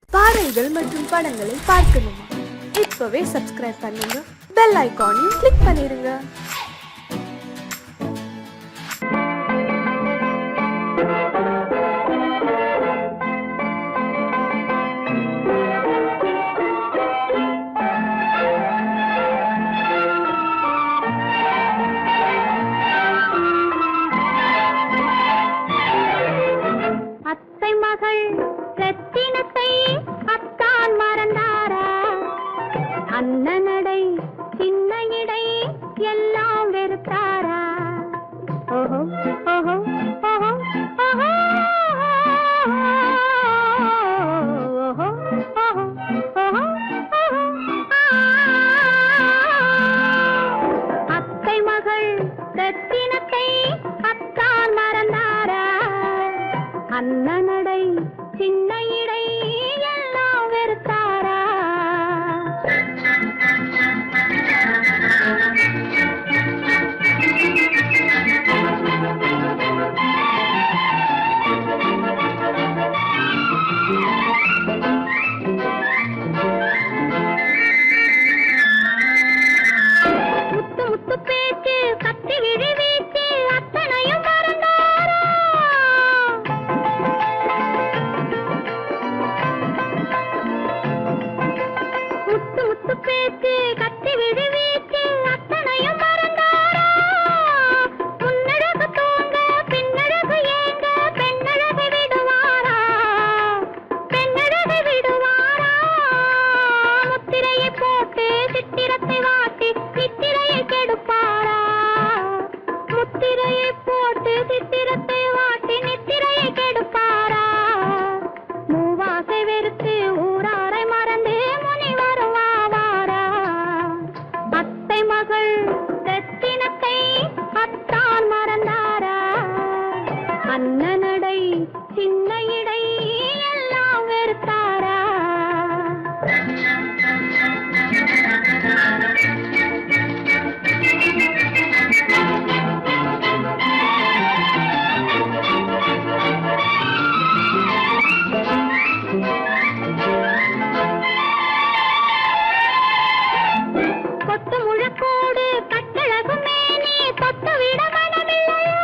பாடல்கள் மற்றும் படங்களை பார்க்கணுமா? இப்பவே சப்ஸ்கிரைப் பண்ணுங்க, பெல் ஐகானையும் கிளிக் பண்ணிருங்க. அத்தை மகள் ரத்தினத்தை அத்தான் மறந்தாரா? அண்ணனடை சின்ன இடை எல்லாம் வெறுத்தாரா? ஓஹோ ஓஹோ ஓஹோ ஓஹோ ஓஹோ ஓஹோ ஓஹோ. அத்தை மகள் ரத்தினத்தை அத்தான் மறந்தாரா? அண்ணனடை சின்ன இடை எல்லாம் வெறுத்தாரா? முத்து முத்து பேச்சு கத்தி விழி வீச்சு அத்தனையும் மறந்தாரா? முத்து முத்து பேச்சு கத்தி விழி வீச்சு அத்தனையும் மறந்தாரா? முன்னழகு தூங்க பின்னழகு ஏங்க பெண்ணழகு விடுவாரா? பெண்ணழகு விடுவாரா? முத்திரையை போட்டு சித்திரத்தை வாட்டி நித்திரையை கெடுப்பாரா? முத்திரையை போட்டு சித்திரத்தை வாட்டி நித்திரையை கெடுப்பாரா? மூவாசை வெறுத்து ஊராரை மறந்து முனி வருவாரா? அத்தை மகள் ரத்தினத்தை அத்தான் மறந்தாரா? அண்ணனடை சின்ன இடை எல்லாம் வெறுத்தாரா? கொத்து முழக்கோடு கட்டழகு மேனி தொட்டு விட மனமில்லையோ?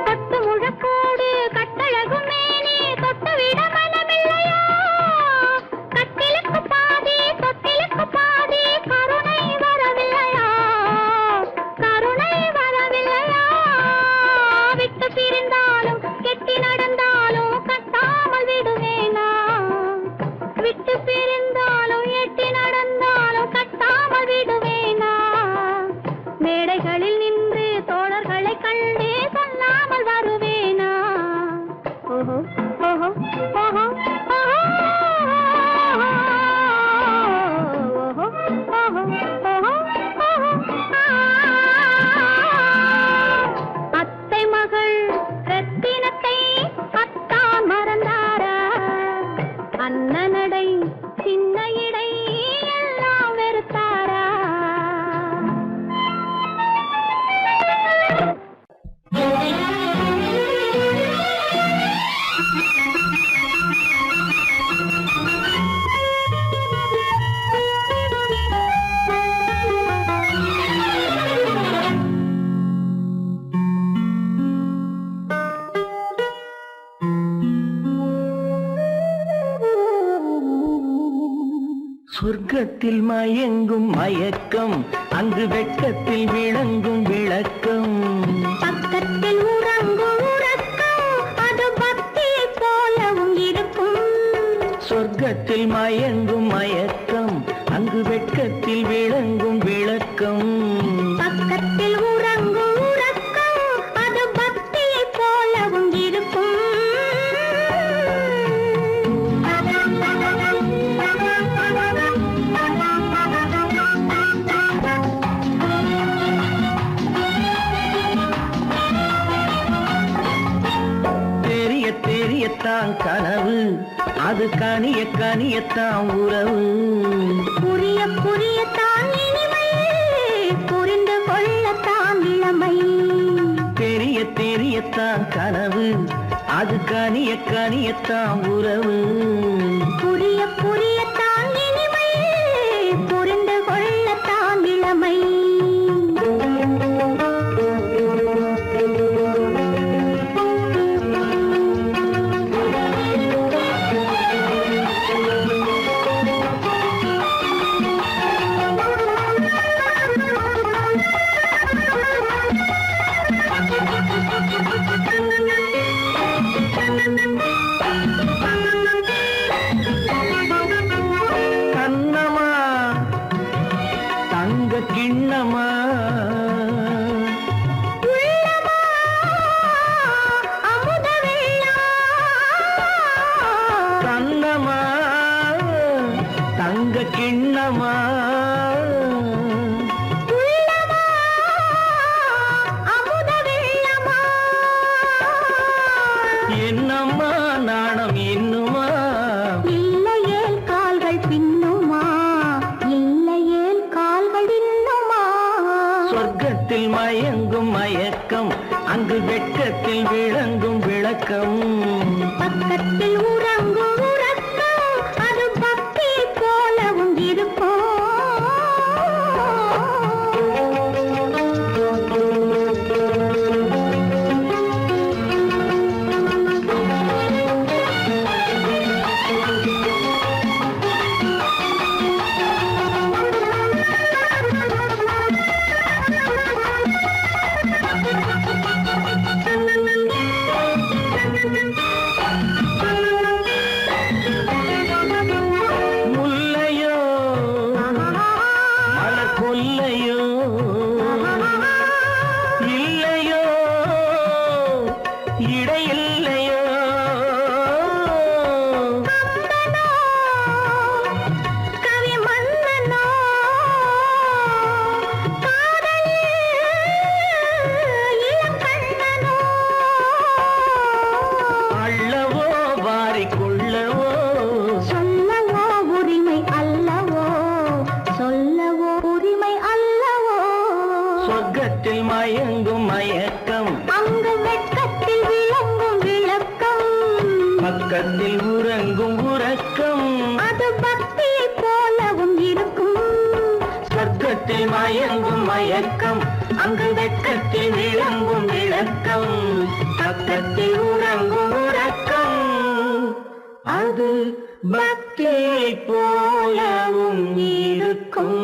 கொத்து முழக்கோடு கட்டழகு மேனி தொட்டு விட மனமில்லையோ? கட்டிலுக்கு பாதி தொட்டிலுக்கு பாதி கருணை வரவில்லையா? கருணை வரவில்லையா? விட்டு பிரிந்தாலும் கெட்டி நடந்தாலும் கட்டாமல் விடுவேனா? விட்டு பிரிந்தாலும் எட்டி நடந்தாலும் கட்டாமல் விடுவேனா? மேடைகளில் நின்று தோழர்களை கண்டு சொல்லாமல் வருவேனா? ஓஹோ ஓஹோ ஓஹோ ஓஹோ ஓஹோ ஓஹோ ஓஹோ ஓஹோ. அத்தை மகள் ரத்தினத்தை அத்தான் மறந்தாரா? அண்ணனடை சின்ன இடை எல்லாம் வெறுத்தாரா? சொர்க்கத்தில் மயங்கும் மயக்கம், அங்கு வெட்கத்தில் விளங்கும் விளக்கம். பக்கத்தில் உறங்கும் உறக்கம், அது பக்தியைப் போலவும் இருக்கும். சொர்க்கத்தில் மயங்கும் மயக்கம், அங்கு வெட்கத்தில் விளங்கும் விளக்கம். பக்கத்தில் உறங்கும் உறக்கம், அது பக்தியைப் போலவும் இருக்கும். தெரிய தெரியத்தான் கனவு, அது கனிய கனியத்தான் உறவு. புரிய புரியத்தான் இனிமை, புரிந்து கொள்ளத்தான் இளமை. தெரிய தெரியத்தான் கனவு அது கனிய கனியத்தான் உறவு புரிய புரியத்தான் இனிமை புரிந்து கொள்ளத்தான் இளமை கண்ணமா தங்க கிண்ணமா அமுத கண்ணமா தங்க கிண்ணமா வெள்ளமா என்னம்மா நாணம் இன்னுமா இல்லையேல் கால்கள் பின்னுமா இல்லையேல் கால்கள் இன்னுமா சொர்க்கத்தில் மயங்கும் மயக்கம் அங்கு வெட்கத்தில் விளங்கும் விளக்கம் பக்கத்தில் உறங்கும் உறக்கம் அது பக்தி போலவும் இருக்கும் முல்லையோ மலர் கொல்லையோ இல்லையோ இடையில்லையோ கவி மன்னனோ காதல் இளம் கண்ணனோ அள்ளவோ வாரிக்கொள்ளவோ சொல்லவோ உரிமை அல்லவோ சொல்லவோ உரிமை அல்லவோ சொர்க்கத்தில் மயங்கும் மயக்கம் அங்கு வெட்கத்தில் விளங்கும் விளக்கம் பக்கத்தில் உறங்கும் உறக்கம் அது பக்தியை போலவும் இருக்கும் சொர்க்கத்தில் மயங்கும் மயக்கம் அங்கு வெட்கத்தில் விளங்கும் விளக்கம் பக்கத்தில் உறங்கும் உறக்கம் அது பக்தியை போலவும் இருக்கும்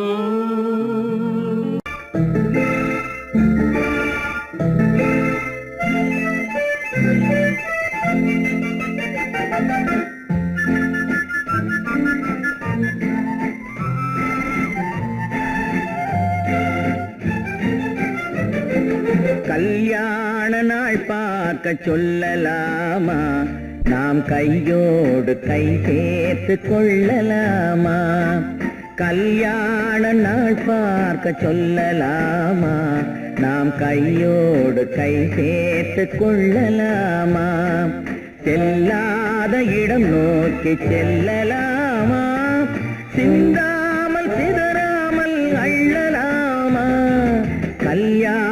கல்யாண நாள் பார்க்க சொல்லலாமா நாம் கையோடு கை சேர்த்து கொள்ளலாமா கல்யாண நாள் பார்க்க சொல்லலாமா நாம் கையோடு கை சேர்த்து கொள்ளலாமா செல்லாத இடம் நோக்கி செல்லலாமா சிந்தாமல் சிதறாமல் அள்ளலாமா கல்யாண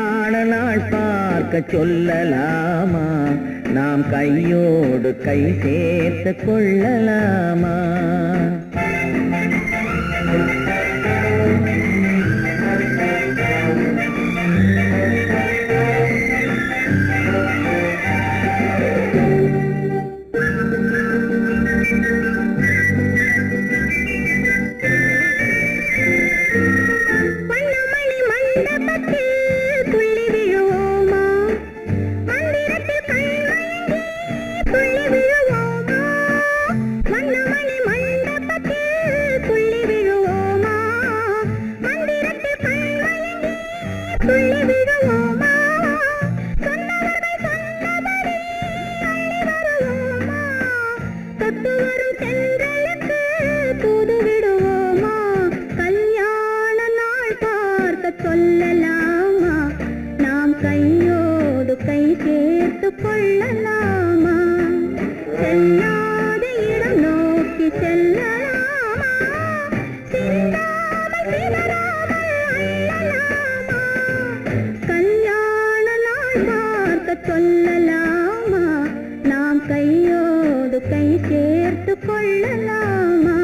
நாள் பார்க்க சொல்லலாமா நாம் கையோடு கை சேர்த்து கொள்ளலாமா வண்ணமணி மண்டபத்தில் துள்ளி விழுவோமா மந்திரத்தில் கண்மயங்கி துள்ளி விழுவோமா வண்ணமணி மண்டபத்தில் துள்ளி விழுவோமா மந்திரத்தில் கண்மயங்கி துள்ளி விழுவோமா சொன்னவர்கள் சொன்னபடி அள்ளி வருவோமா தொட்டு வரும் தென்றலுக்கு தூது விடுவோமா கல்யாண நாள் பார்க்க சொல்லலாமா நாம் கையோடு கை சேர்த்து கொள்ளலாமா செல்லாத இடம் நோக்கி செல்லலாமா சிந்தாமல் சிதறாமல் அள்ளலாமா கல்யாண நாள் பார்க்க பார்க்க சொல்லலாமா? நாம் கையோடு கை சேர்த்து கொள்ளலாமா?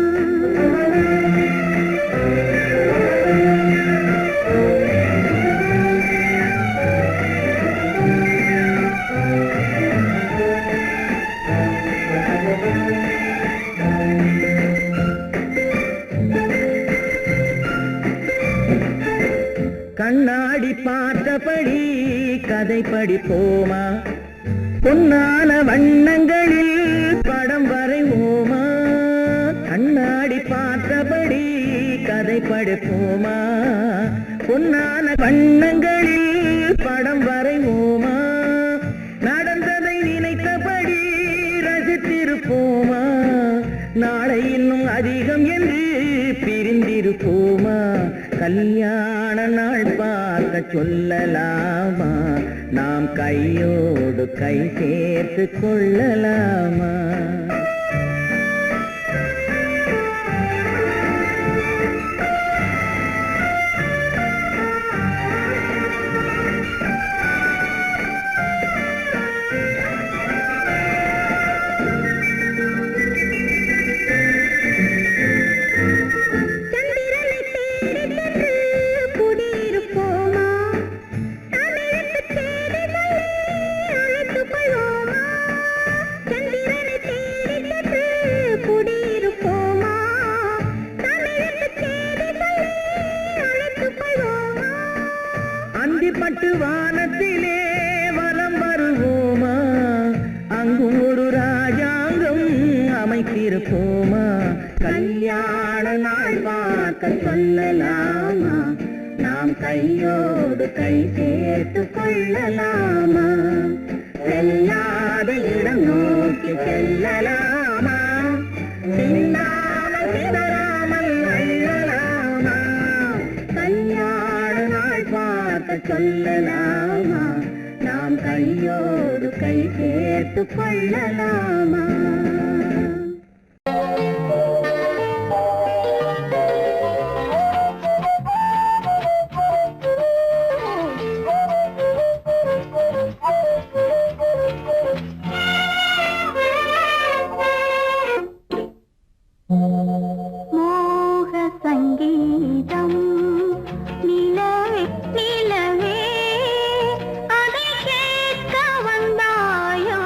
கண்ணாடி பார்த்தபடி கதை படிப்போமா? பொன்னான வண்ணங்களில் படம் வரைவோமா? கண்ணாடி பார்த்தபடி கதை படிப்போமா? பொன்னான வண்ணங்களில் படம் வரைவோமா? நடந்ததை நினைத்தபடி ரசித்திருப்போமா? நாளை இன்னும் அதிகம் என்று பிரிந்திருப்போமா? கல்யாண நாள் பார்க்க சொல்லலாமா? நாம் கையோடு கை சேர்த்து கொள்ளலாமா? அந்திப்பட்டு வானத்திலே வலம் வருவோமா? அங்கும் ஒரு ராஜாங்கம் அமைத்திருப்போமா? கல்யாண நாள் பார்க்க சொல்லலாமா? நாம் கையோடு கை சேர்த்து கொள்ளலாமா? செல்லாத இடம் நோக்கி செல்லலாமா? சின்னாமல் சிதறாமல் அள்ளலாமா? கல்யாண நாள் பார்க்க சொல்லலாமா? நாம் கையோடு கை சேர்த்து கொள்ளலாமா? மோக சங்கீதம் நிலவே நிலவே அதை கேட்க வந்தாயோ?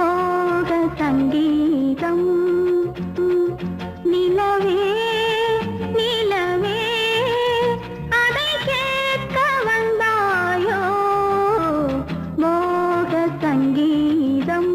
மோக சங்கீதம் நிலவே நிலவே அதை கேட்க வந்தாயோ? மோக சங்கீதம்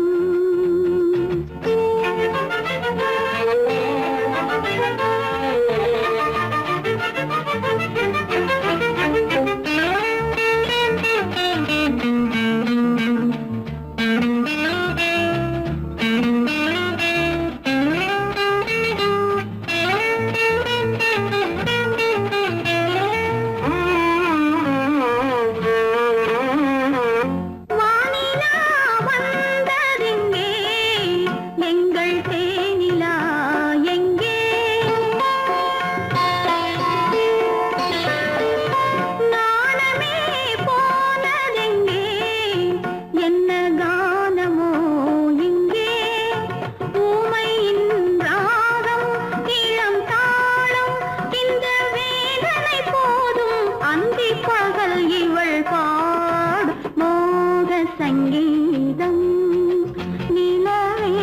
சங்கீதம் நிலவே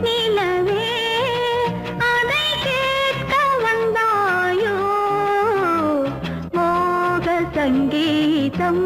நிலவே அதை கேட்க வந்தாயோ? மோக சங்கீதம்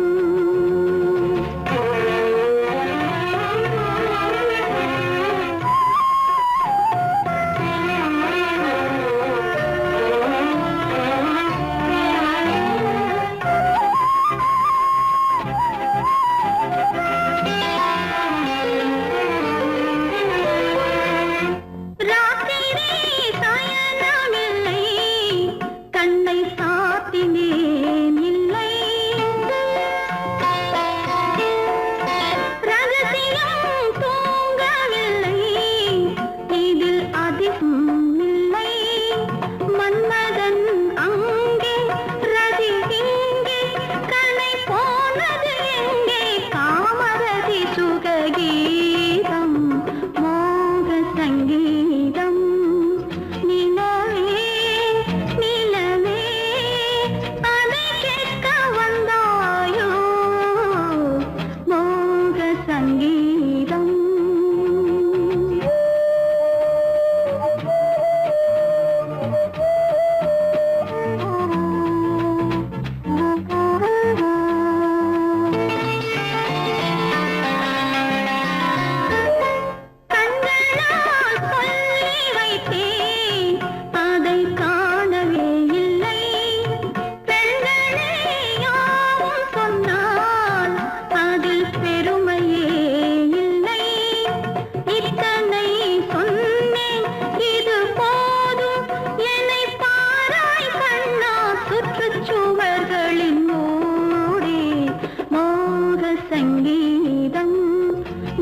சங்கீதம்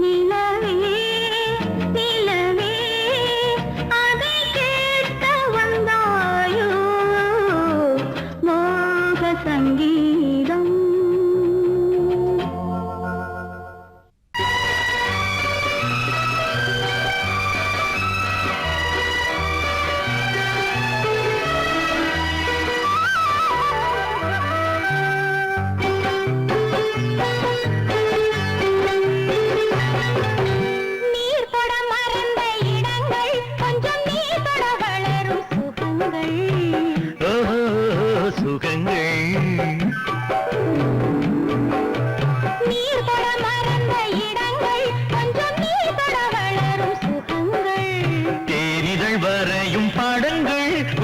நிலவே நிலவே அதை கேட்க வந்தாயோ மோக சங்கீதம்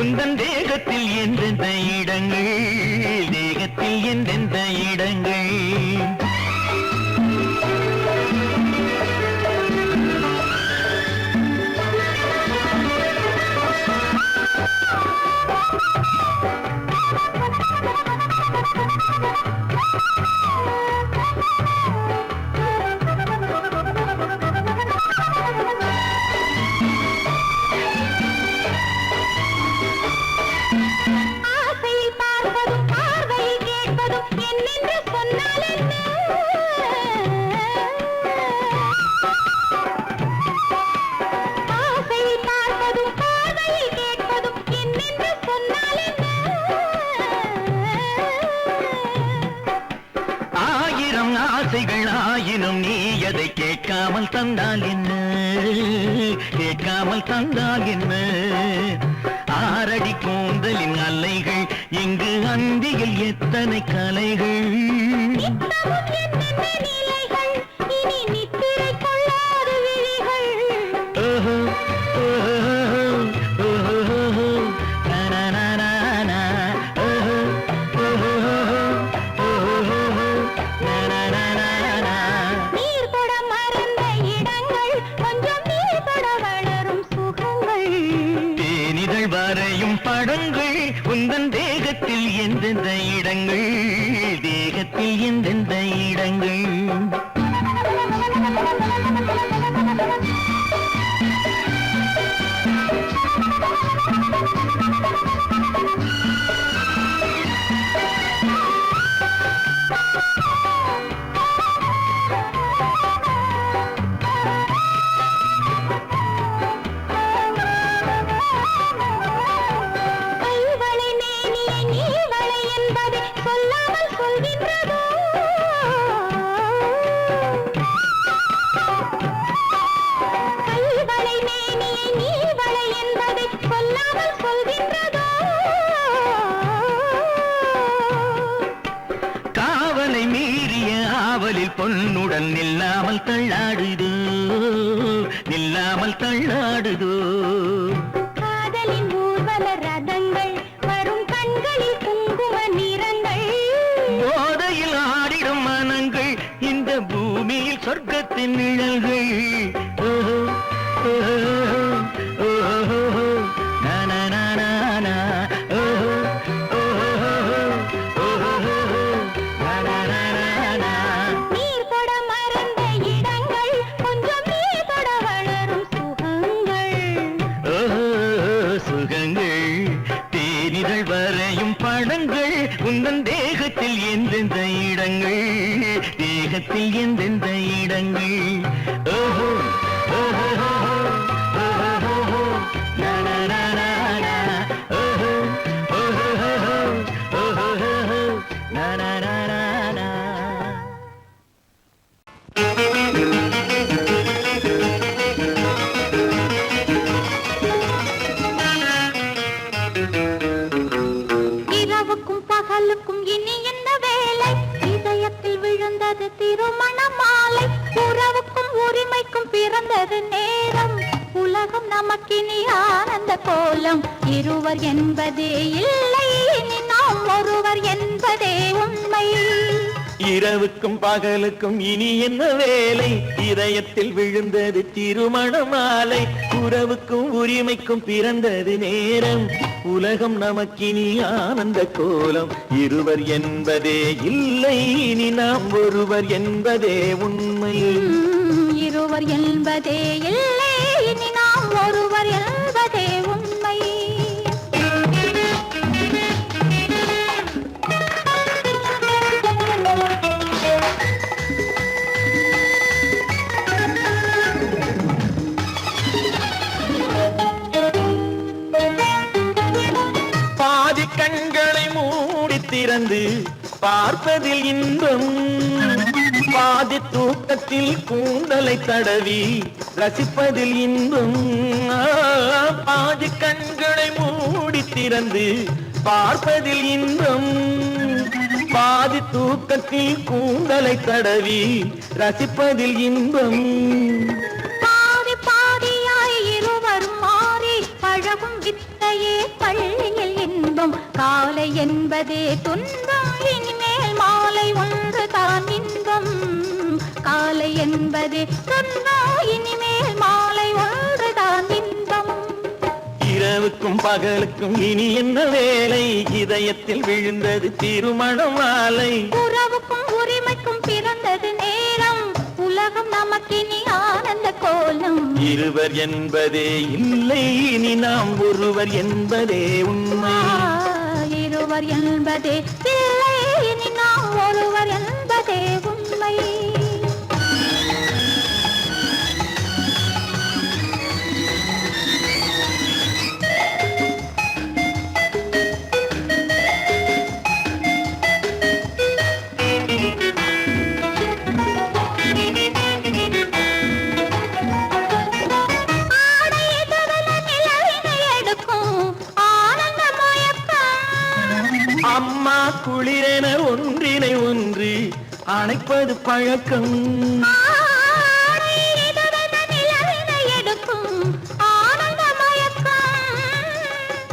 உந்தன் தேகத்தில் எந்தெந்த இடங்கள் தேகத்தில் எந்தெந்த இடங்கள் ஆயினும் நீ அதை கேட்காமல் தந்தால் என்ன கேட்காமல் தந்தால் என்ன ஆரடி கூந்தலின் அலைகள் இங்கு அந்தியில் எத்தனை கலைகள் படங்கள் உந்தன் தேகத்தில் எந்தெந்த இடங்கள் தேகத்தில் எந்தெந்த இடங்கள் பொன்னுடன் நில்லாமல் தள்ளாடுதோ நில்லாமல் தள்ளாடுதோ காதலின் ஊர்வல ரதங்கள் வரும் கண்களில் குங்கும நிறங்கள் போதையில் ஆடிடும் மனங்கள் இந்த பூமியில் சொர்க்கத்தின் நிழல்கள் உந்தன் தேகத்தில் எந்தெந்த இடங்கள் தேகத்தில் எந்தெந்த இடங்கள் ஓஹோ ஓஹோ இனி என்ன வேலை இதயத்தில் விழுந்தது திருமண மாலை உறவுக்கும் உரிமைக்கும் பிறந்தது நேரம் உலகம் நமக்கினி ஆனந்த கோலம் இருவர் என்பதே இல்லை இனி நாம் ஒருவர் என்பதே உண்மை இரவுக்கும் பகலுக்கும் இனி என்ன வேலை இதயத்தில் விழுந்தது திருமண மாலை உறவுக்கும் உரிமைக்கும் பிறந்தது நேரம் உலகம் நமக்கினி ஆனந்த கோலம் இருவர் என்பதே இல்லை இனி நாம் ஒருவர் என்பதே உண்மை இருவர் என்பதே இல்லை இனி நாம் ஒருவர் என்பதே உண்மை பாதி கண்களை மூடி திறந்து பார்ப்பதில் இன்பம் பாதி தூக்கத்தில் கூந்தலை தடவி ரசிப்பதில் இன்பம் பாதி கண்களை மூடி திறந்து பார்ப்பதில் இன்பம் பாதி தூக்கத்தில் கூந்தலை தடவி ரசிப்பதில் இன்பம் பாதி பாதியாய் இருவரும் மாறி பழகும் வித்தையே பள்ளியில் இன்பம் காலை என்பதே துன்பம் இனிமேல் மாலை ஒன்று தான் இன்பம் காலை என்பதே துன்பம் இனிமேல் மாலை ஒன்று தான் இன்பம் இரவுக்கும் பகலுக்கும் இனி என்ன வேலை இதயத்தில் விழுந்தது திருமண மாலை உறவுக்கும் உரிமைக்கும் பிறந்தது நேரம் உலகம் நமக்கினி ஆனந்த கோலம் இருவர் என்பதே இல்லை இனி நாம் ஒருவர் என்பதே உண்மை இருவர் என்பதே இல்லை இனி நாம் ஒருவர் என்பதே உண்மை அம்மா குளிரென ஒன்றினை ஒன்று அணைப்பது பழக்கம்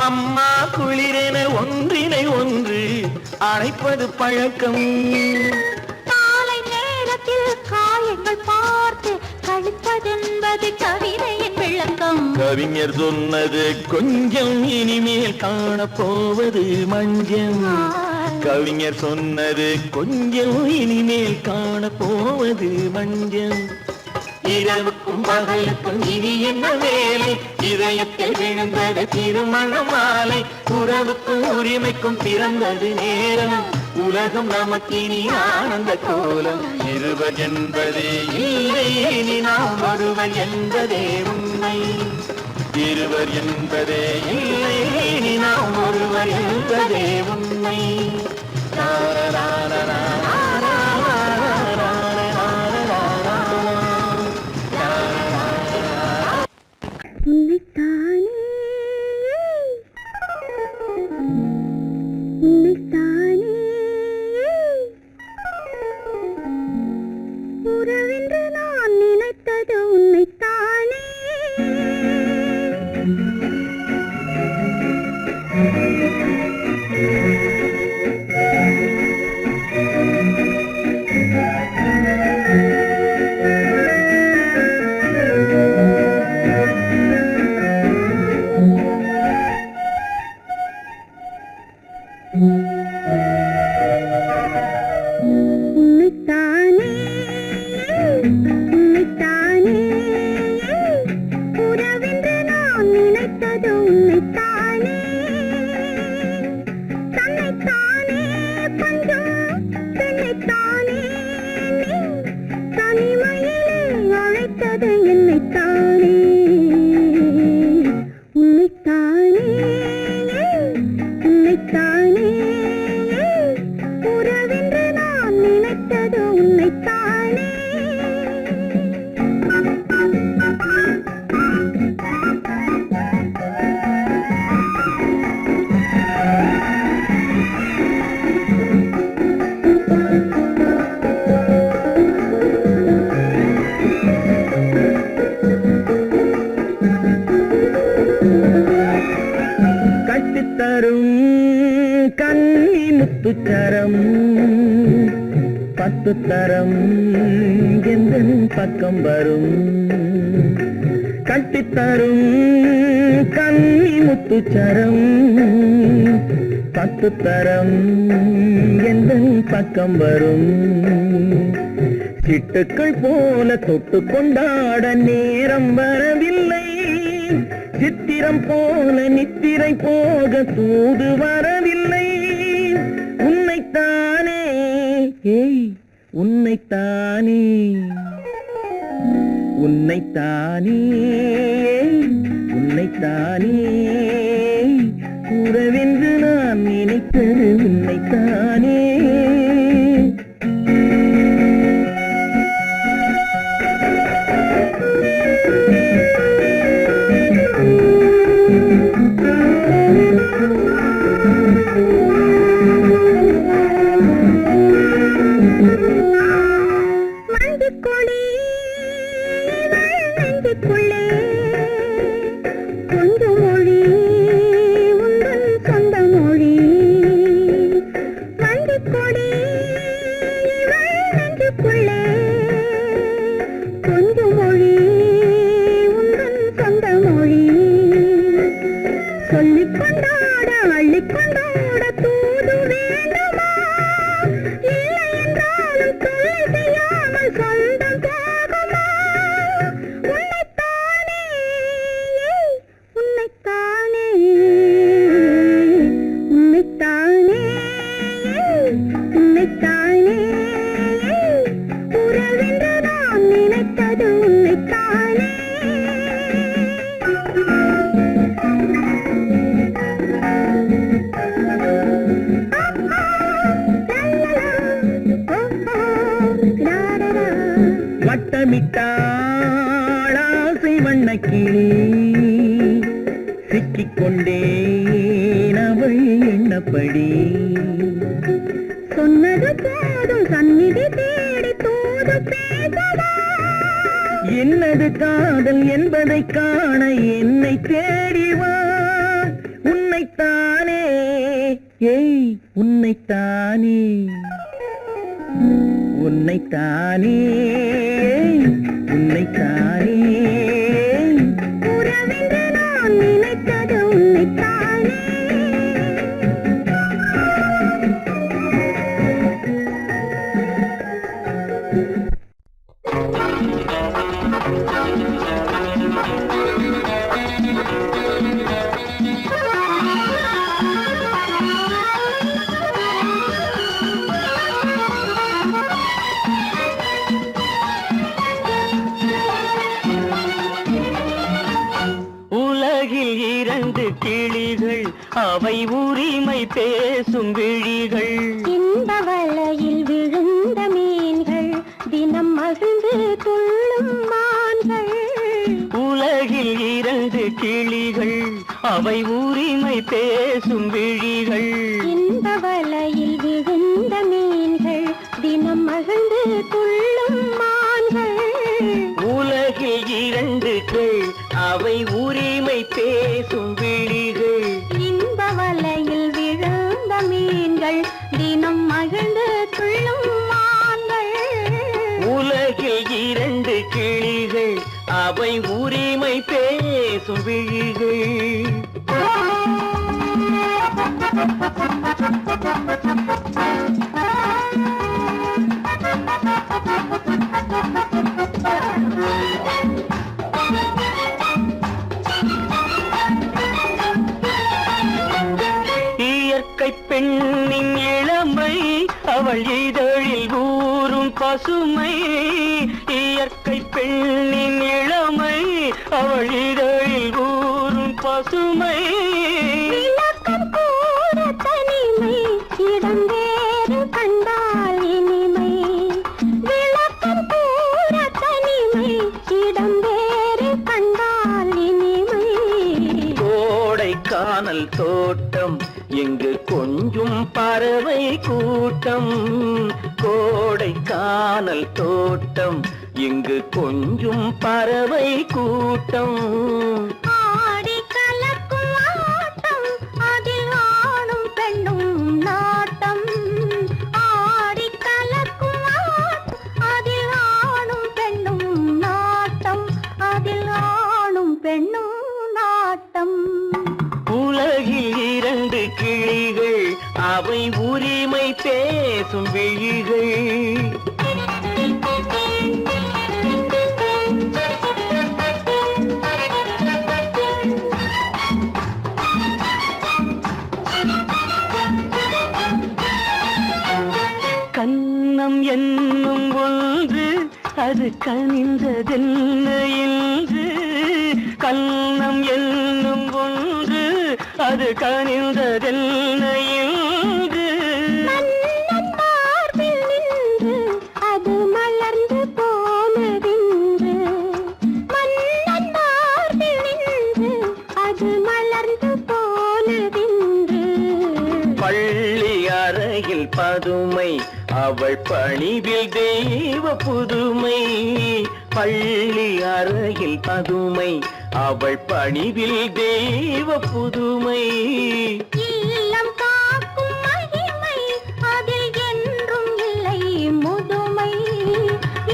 அம்மா குளிரென ஒன்றினை ஒன்று அணைப்பது பழக்கம் காலை நேரத்தில் காயங்கள் பார்த்து கழிப்பதென்பது கவிதையின் விளக்கம் கவிஞர் சொன்னது கொஞ்சம் இனிமேல் காணப்போவது மஞ்சம் கவிஞர் சொன்னது கொஞ்சம் இனிமேல் காணப்போவது மஞ்சம் இரவுக்கும் பகலுக்கும் இனி என்ன வேலை இதயத்தில் விழுந்தது திருமண மாலை உறவுக்கும் உரிமைக்கும் பிறந்தது நேரம் உலகம் நமக்கினி ஆனந்த கோலம் இருவர் என்பதே இல்லை இனி நாம் ஒருவர் என்பதே உண்மை இருவர் என்பதே இல்லை இனி நாம் ஒருவர் என்பதே உண்மை உறவென்று நான் நினைத்தது உன்னைத்தானே பத்து தரம் எந்தன் பக்கம் வரும் கட்டித்தரும் கன்னி முத்துச்சரம் பத்து தரம் எந்தன் பக்கம் வரும் சிட்டுக்கள் போல தொட்டு கொண்டாட நேரம் வரவில்லை சித்திரம் போல நித்திரை போக தூது வரவில்லை உன்னைத்தானே ஏய் உன்னைத்தானே உன்னைத்தானே உன்னைத்தானே உறவென்று நான் நினைத்தது உன்னைத்தானே வட்டமிட்டாளாசை வண்ணக்கிளி சிக்கிக்கொண்டேன் அவள் எண்ணப்படி சொன்னது போதும் சந்நிதி தேடி தூது பேசவா என்னது காதல் என்பதை காண என்னை தேடிவா உன்னைத்தானே ஏய் உன்னைத்தானே உன்னைத்தானே உன்னைத்தானே உறவென்று நான் நினைத்தது உன்னைத்தானே கிளிகள் அவை உரிமை பேசும் விழிகள் இந்த வலையில் விழுந்த மீன்கள் தினம் மகிழ்ந்து துள்ளும் மான்கள் உலகில் இரண்டு கிளிகள் அவை உரிமை பேசும் விழிகள் இந்த வலையில் விழுந்த மீன்கள் தினம் மகிழ்ந்து துள்ளும் மான்கள் உலகில் இரண்டு அவை உரிமை பேசும் விழிகள் இன்ப வலையில் விழுந்த மீன்கள் தினம் மகிழ்ந்து துள்ளும் மான்கள் உலகில் இரண்டு கிளிகள் அவை உரிமை பேசும் விழிகள் இயற்கை பெண்ணின் இளமை அவள் இதழில் ஊறும் பசுமை இயற்கை பெண்ணின் இளமை அவள் இதழில் ஊறும் பசுமை விளக்கம் கூற தனிமை இடம் வேறு கண்டால் இனிமை விளக்கம் கூற தனிமை இடம் வேறு கண்டால் இனிமை கோடைக்கானல் தோட்டம் எங்கு கொஞ்சும் பறவை கூட்டம் கோடைக்கானல் தோட்டம் எங்கு கொஞ்சும் பறவை கூட்டம் ஆடி கலக்கும் ஆட்டம் அதில் ஆணும் பெண்ணும் நாட்டம் ஆடி கலக்கும் அது கனிந்ததென்ன என்று கண்ணம் என்னும் ஒன்று அது கனிந்ததென்ன என்று மன்னன் மார்பில் நின்று அது மலர்ந்து போனதென்று மன்னன் மார்பில் நின்று அது மலர்ந்து போனதென்று பள்ளி அறையில் பதுமை அவள் பணிவில் தெய்வ புதுமை பள்ளி அறையில் பதுமை அவள் பணிவில் தெய்வ புதுமை இல்லம் காக்கும் மகிமை அதில் என்றும் இல்லை முதுமை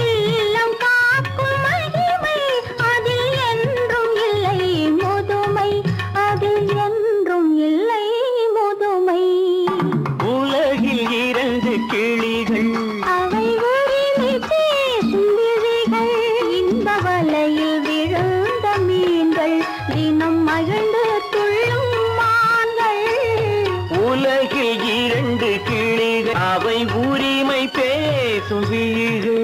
இல்லம் காக்கும் மகிமை அதில் என்றும் இல்லை முதுமை அதில் என்றும் இல்லை முதுமை உலகில் இரண்டு கிளிகள் அவை உரிமை பேசும் விழிகள் இந்த வலையில் விழுந்த மீன்கள் தினம் மகிழ்ந்து துள்ளும் மான்கள் உலகில் இரண்டு கிளிகள் அவை உரிமை பேசும் விழிகள்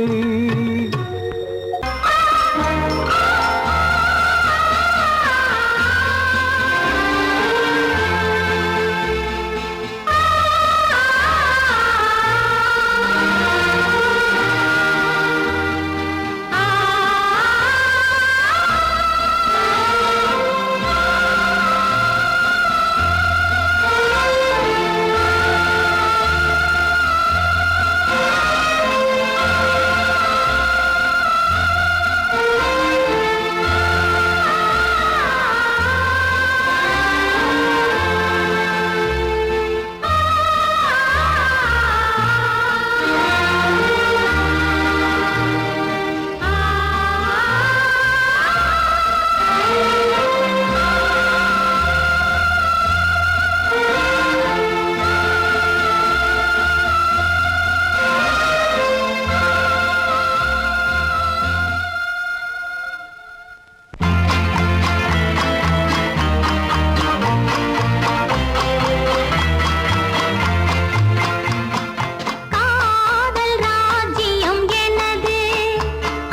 காதல் ராஜ்யம் எனது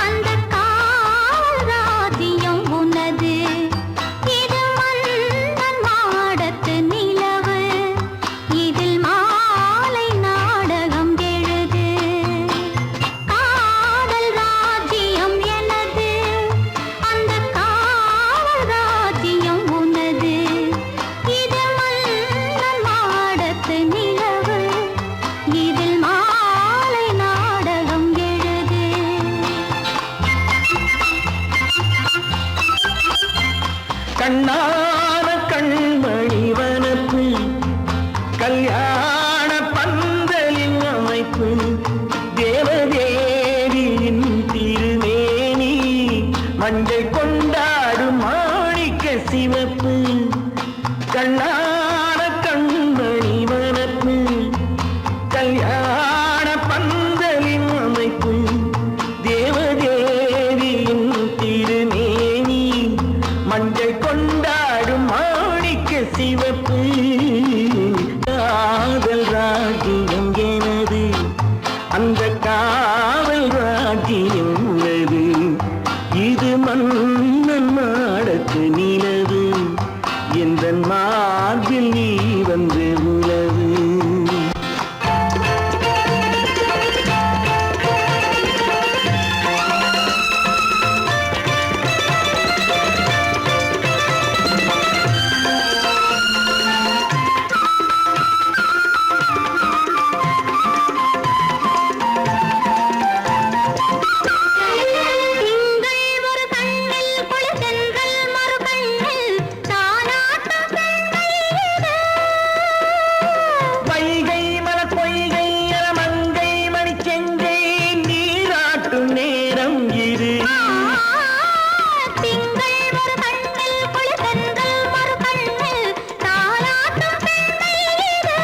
அந்த காதல் ராஜ்யம் உனது இது மன்னன் மாடத்து நிலவு இதில் மாலை நாடகம் எழுது காதல் ராஜ்யம் எனது அந்த காதல் ராஜ்யம் உனது இது மன்னன் மாடத்து நிலவு இதில் மாலை நாடகம் எழுது கண்ணான கண்மணி வனப்பு கல்யாண பந்தலின் அமைப்பு தேவதேவியின் திருமேனி மஞ்சள் கொண்டாடும் மாணிக்க சிவப்பு கண்ணான கண்மணி வனப்பு கல்யாண பந்தலின் அமைப்பு தேவதேவியின் திருமேனி மஞ்சள் கொண்டாடும் மாணிக்க சிவப்பு காதல் ராஜ்யம் எனது அந்த காவல் ராஜ்யம் உள்ளது இது மன்னன் மாடத்து நிலவு எந்த மார்பில் நீ வந்து உலவு திங்கள் ஒரு கண்ணில் குளிர்தென்றல் மறு கண்ணில் தானாட்டம் பெண்கள் இது. வைகை மலர் பொய்கை மங்கை மணிச்செங்கை நீராட்டும் நேரம் இது திங்கள் ஒரு கண்ணில் குளிர்தென்றல் மறு கண்ணில் தானாட்டம் பெண்கள் இது.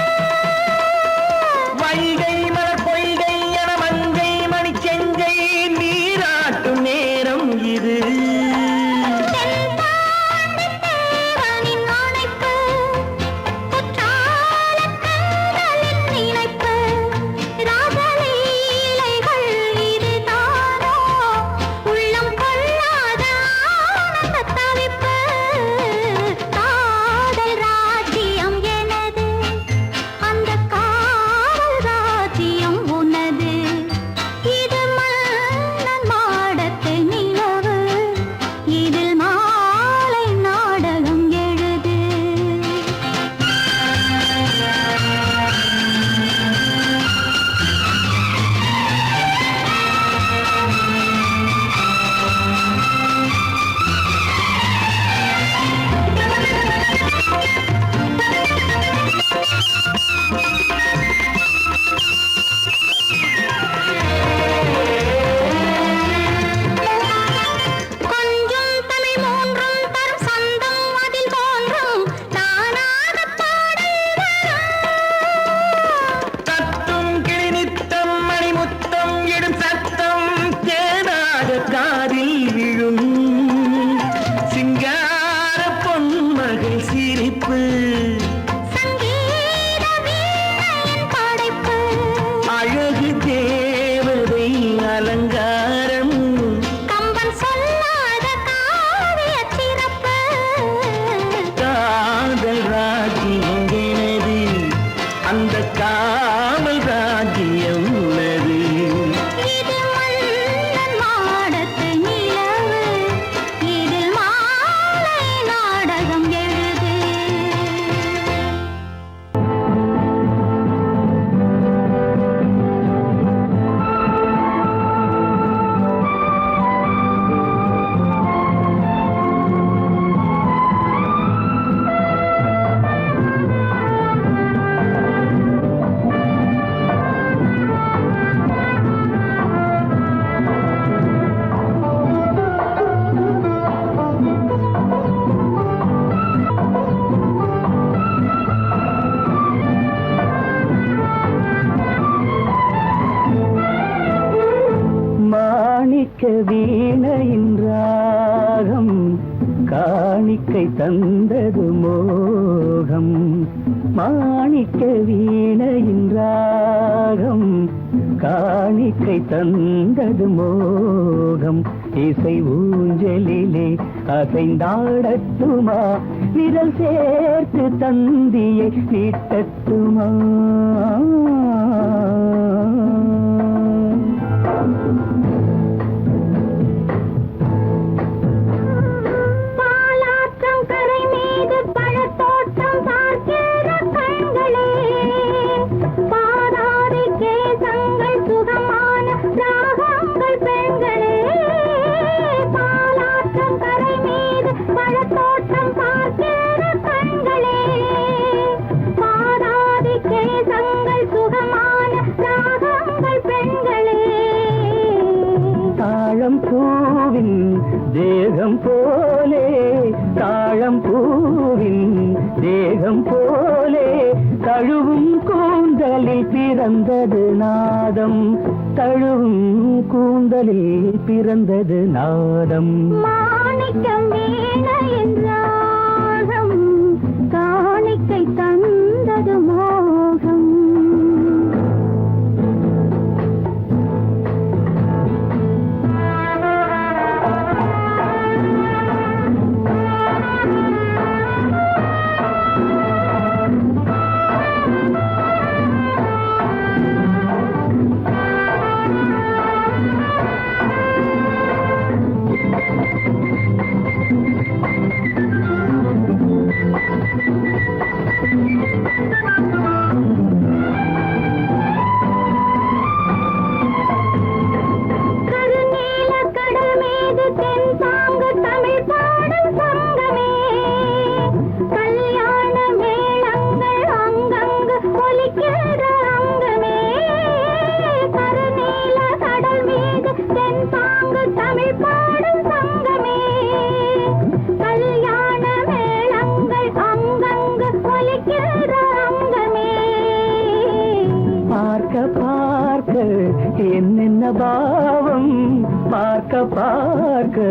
வைகை மலர் பொய்கை மங்கை மணிச்செங்கை நீராட்டும் நேரம் இது தென்பாண்டித் தேவனின் அணைப்பு, குற்றாலக் கண்களின் நினைப்பு, ராசலீலைகள் இதுதானோ? அலங்காரம் கம்பன் சொல்லாத காவிய சிறப்பு காதல் ராஜ்யம் எனது அந்த காமல் ராஜ்யம் உள்ளது இது மன்னன் மாடத்து நிலவு இதில் மாலை நாடகம் எழுது மாணிக்க வீணையின் ராகம் காணிக்கை தந்தது மோகம் மாணிக்க வீணையின் ராகம் காணிக்கை தந்தது மோகம் இசை ஊஞ்சலிலே அசைந்தாடட்டுமா விரல் சேர்த்து தந்தியை நீட்டட்டுமா பாலாற்றம் கரை மீது பழத்தோட்டம் பார்க்கிற கண்களே பாதாதி கேசங்கள் சுகமான ராகங்கள் பெண்களே பாலாற்றம் கரை மீது பழத்தோட்டம் பார்க்கிற கண்களே பாதாதி கேசங்கள் சுகமான ராகங்கள் பெண்களே தாழம் பூவின் தேகம் போலே தாழம் பூவின் தேகம் போலே தழுவும் கூந்தலில் பிறந்தது நாதம் தழுவும் கூந்தலில் பிறந்தது நாதம் மாணிக்கம் வீணையின் ராகம் காணிக்கை தந்தது மோகம் கருநீல கடல் மீது தென்பாங்கு தமிழ் பாடும் சங்கமே கல்யாண மேளங்கள் அங்கங்கு ஒலிக்கிற அங்கமே கருநீல கடல் மீது தென்பாங்கு தமிழ் பாடும் சங்கமே கல்யாண மேளங்கள் அங்கங்கு ஒலிக்கிற அங்கமே பார்க்க பார்க்க என்னென்ன பாவம் பார்க்க பார்க்க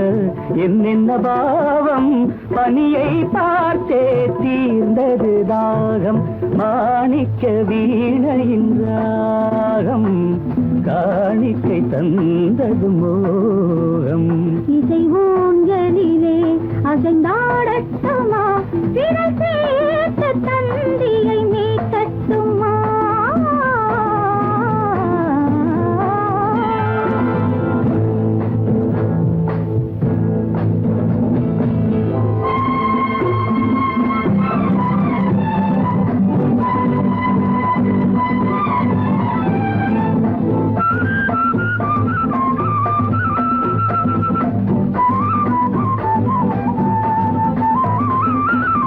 என்னென்ன பாவம் பனியை பார்த்தே தீர்ந்தது தாகம் மாணிக்க வீணையின் ராகம் காணிக்கை தந்தது மோகம் இசை ஊஞ்சலிலே அசைந்தாடட்டுமா விரல் சேர்த்து தந்தியை மீட்டட்டுமா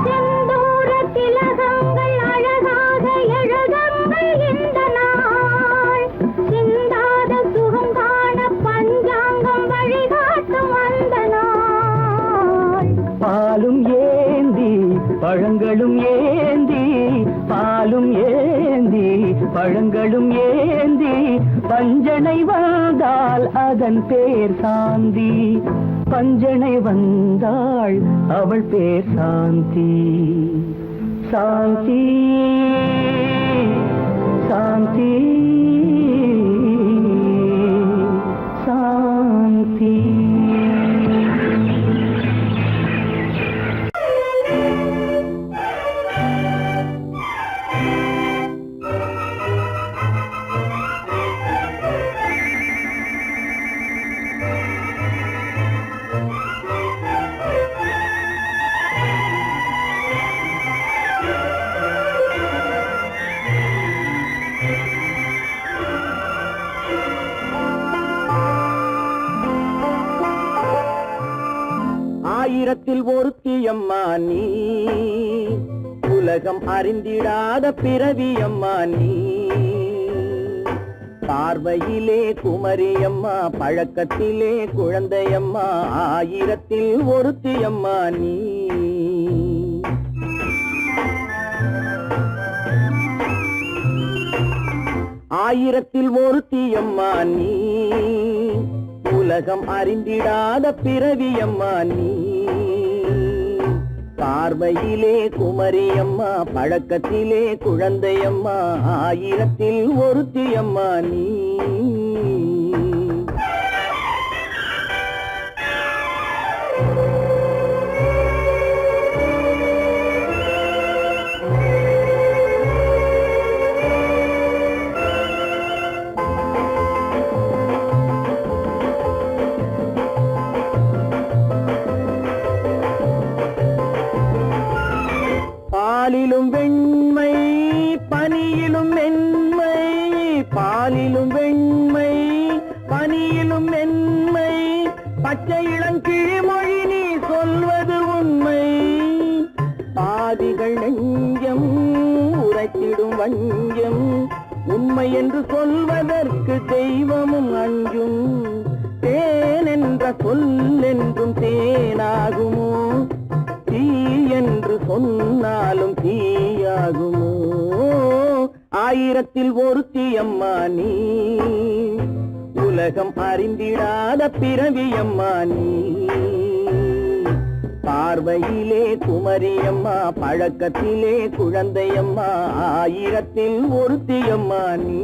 செந்தூர திலகங்கள் அழகாக எழுதங்கள் இந்த நாள் சிந்தாத சுகம் காண பஞ்சாங்கம் வழிகாட்டும் அந்த நாள் பாலும் ஏந்தி பழங்களும் ஏந்தி பாலும் ஏந்தி பழங்களும் ஏந்தி பஞ்சனை வந்தால் அதன் பேர் சாந்தி பஞ்சனை வந்தாள் அவள் பேர் சாந்தி சாந்தி சாந்தி சாந்தி தீ ஆயிரத்தில் ஒருத்தியம்மா நீ, உலகம் அறிந்திடாத பிறவியம்மா நீ. பார்வையிலே குமரியம்மா, பழக்கத்திலே குழந்தையம்மா, ஆயிரத்தில் ஒருத்தியம்மா நீ. ஆயிரத்தில் ஒருத்தியம்மா நீ, உலகம் அறிந்திடாத பிறவியம்மா நீ. பார்வையிலே குமரியம்மா, பழக்கத்திலே குழந்தையம்மா, ஆயிரத்தில் ஒருத்தியம்மா நீ. பாலிலும் வெண்மை பனியிலும் மென்மை, பாலிலும் வெண்மை பனியிலும் மென்மை, பச்சை இளங்கிழிமொழி நீ சொல்வது உண்மை. பாதிகள் நெஞ்சம் உரைத்திடும் வஞ்சம், உண்மை என்று சொல்வதற்கு தெய்வமும் அஞ்சும். தேன் என்ற சொல் என்றும் தேனாகுமோ, தீ என்று சொன்னாலும் தீயாகுமோ. ஆயிரத்தில் ஒருத்தியம்மா நீ, உலகம் அறிந்திடாத பிறவியம்மா நீ. பார்வையிலே குமரியம்மா, பழக்கத்திலே குழந்தையம்மா, ஆயிரத்தில் ஒருத்தியம்மா நீ.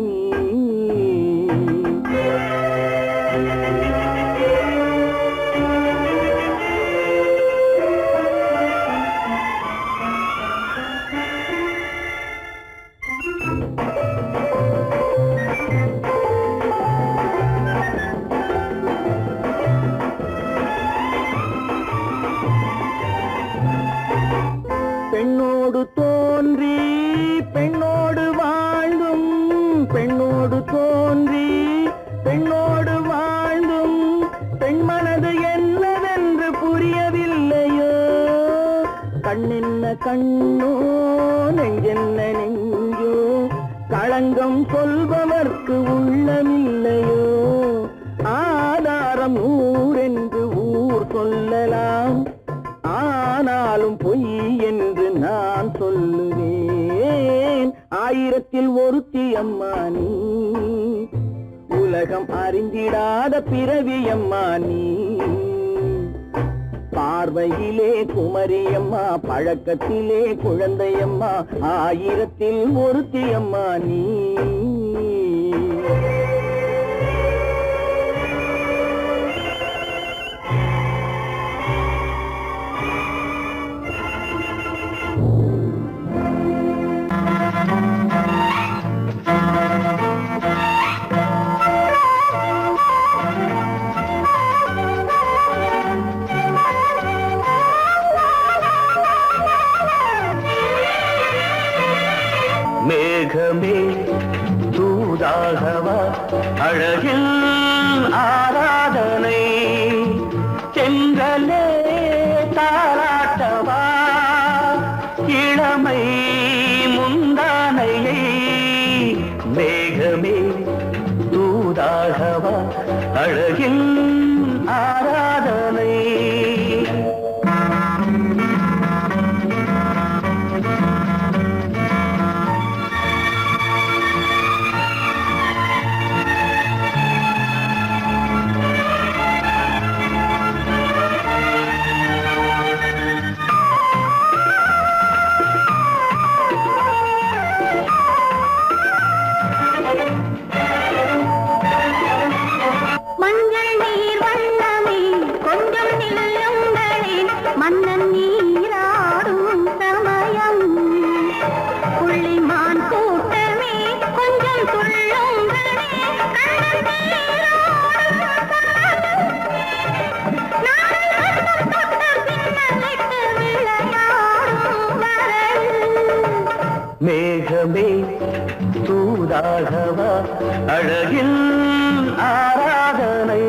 பெண்ணோடு தோன்றி பெண்ணோடு வாழ்ந்தும், பெண்ணோடு தோன்றி பெண்ணோடு வாழ்ந்தும், பெண் மனது என்னவென்று புரியவில்லையோ. கண்ணென்ன கண்ணோ, நெஞ்சென்ன நெஞ்சோ, களங்கம் சொல்பவர்க்கு உள்ளமில்லையோ. ஆதாரம் ஊரென்று ஊர் சொல்லலாம், ஆனாலும் பொய் என்று நான் சொல்லுவேன். ஆயிரத்தில் ஒருத்தியம்மா நீ, உலகம் அறிந்திடாத பிறவியம்மா நீ. பார்வையிலே குமரியம்மா, பழக்கத்திலே குழந்தையம்மா, ஆயிரத்தில் ஒருத்தியம்மா நீ. மேகமே தூதாகவா, அழகில் ஆராதனை, செங்கலே தாராட்டவா, இளமை முந்தானையை. மேகமே தூதாகவா, அழகில் ஆராதனை. மஞ்சள் நீர் மேகமே தூதாகவா அழகில் ஆராதனை.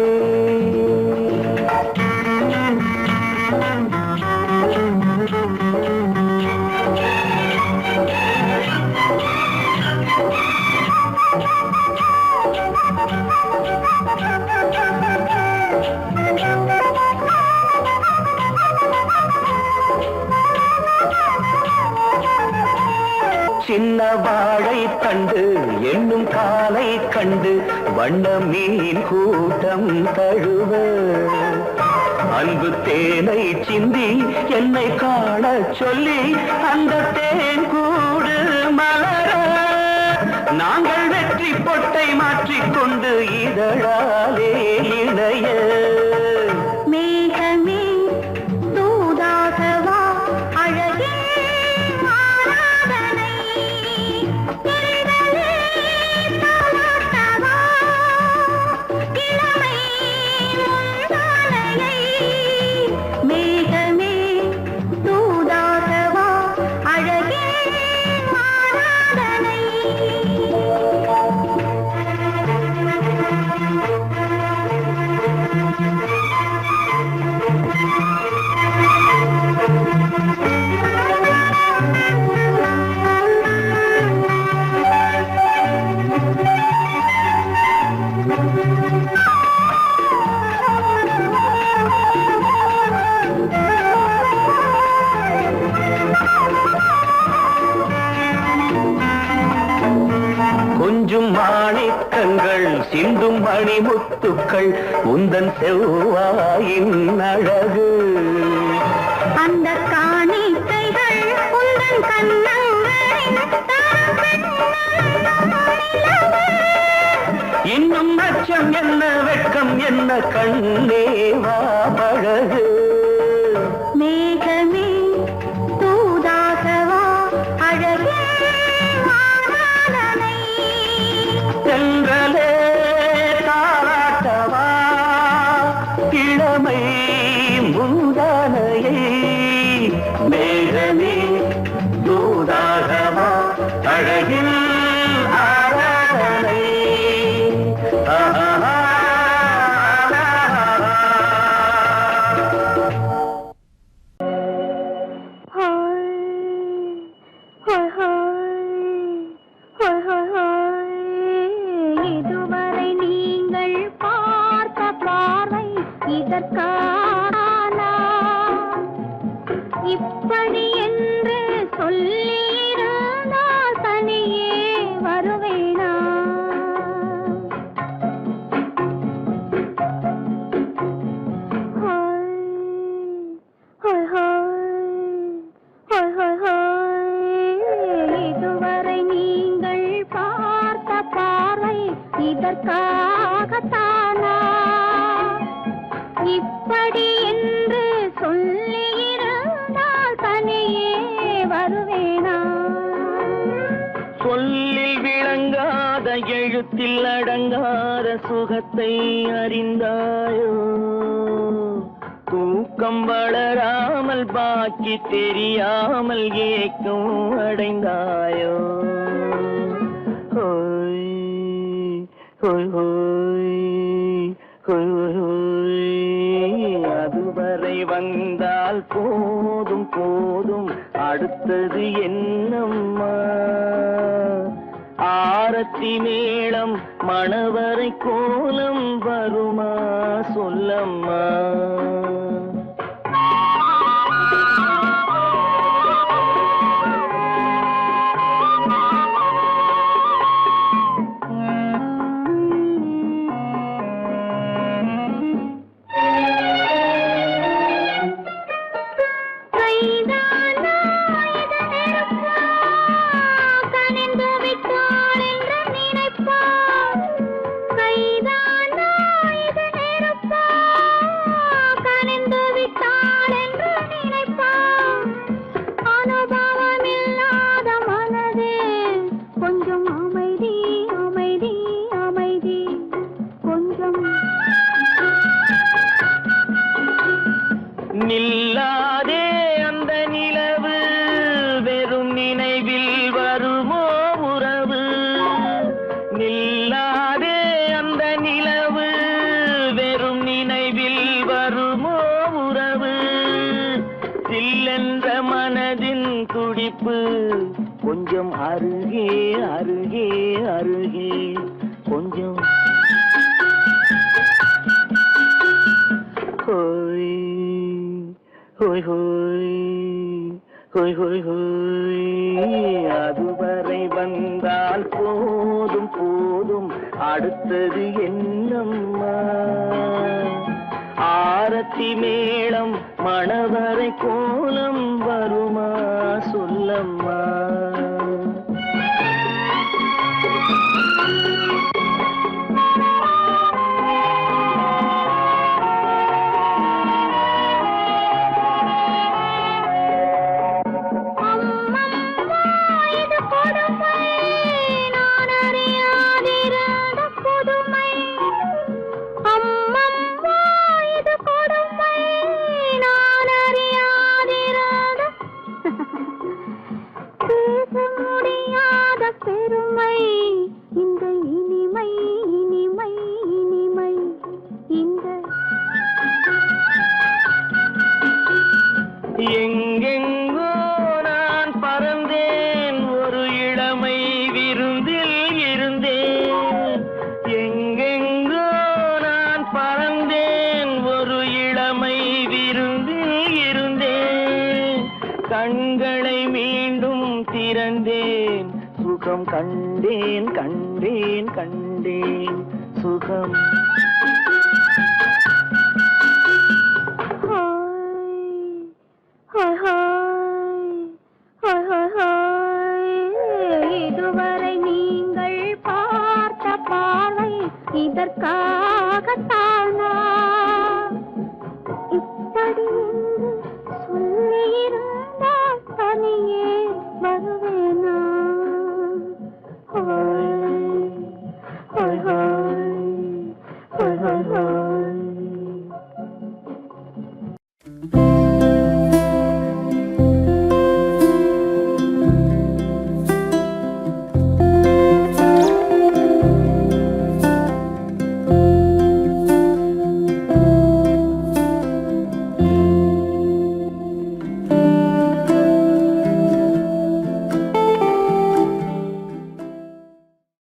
சின்ன வாழை தண்டு என்னும் காலை கண்டு வண்ண மீன் கூட்டம் தழுவ அன்பு தேனை சிந்தி என்னை காண சொல்லி அந்த தேன் கூடு மலர நாங்கள் வெற்றி பொட்டை மாற்றிக்கொண்டு இதழாலே இணைய. மேகமே தூதாகவா அழகே ஆராதனை. எரிதலே தாலாட்டவா இளமை முந்தானையை. மேகமே தூதாகவா அழகே ஆராதனை. கொஞ்சும் மாணிக்கங்கள் சிந்தும் மணிமுத்துக்கள் உந்தன் செவ்வாயின் அழகு. அந்த காணிக்கைகள் உந்தன் கண்ணங்களின் இன்னும் அச்சம் என்ன வெட்கம் என்ன கண்ணேவா பழகு. மேகமே தூதாகவா அழகே ஆராதனை. சென்றலே தாராட்டவா இளமை முந்தானையை. மேகமே தூதாகவா அழகில் ஆராதனை. இதுவரை நீங்கள் பார்த்த பார்வை இதற்கானா? இப்படி என்று சொல்லியிருந்தால் தனியே வருவேனா? இதுவரை நீங்கள் பார்த்த பார்வை இதற்காகத்தானா? இப்படி என்று சொல்லியிருந்தால் தனியே வருவேனா? சொல்லில் விளங்காத எழுத்தில் அடங்காத சுகத்தை அறிந்தாயோ? தூக்கம் வளராமல் பாக்கி தெரியாமல் ஏக்கம் அடைந்தாயோ? ஹோய் ஹோய் ஹோய் ஹோய் ஹோய். அதுவரை வந்தால் போதும் போதும் அடுத்தது என்னம்மா? ஆரத்தி மேளம் மணவரை கோலம் வருமா சொல்லம்மா? கைதானா இது நெருப்பா கனிந்து வருமோ உறவு சில்லென்ற மனதின் துடிப்பு கொஞ்சம் அருகே அருகே அருகே கொஞ்சம் ஹோய் ஹோய் ஹோய் ஹோய் ஹோய் ஹோய் அதுவரை வந்தால் போதும் போதும் அடுத்தது என்னம்மா ஆரத்தி மேளம் மணவரை கோலம் வருமா சொல்லம்மா பெருமை இந்த இனிமை இனிமை இனிமை இந்த எங்கெங்கோ நான் பறந்தேன் ஒரு இளமை விருந்தில் இருந்தேன் எங்கெங்கோ நான் பறந்தேன் ஒரு இளமை விருந்தில் இருந்தேன் கண்களை மீண்டும் திறந்தேன் சுகம் கண்டேன் கண்டேன் கண்டேன் சுகம்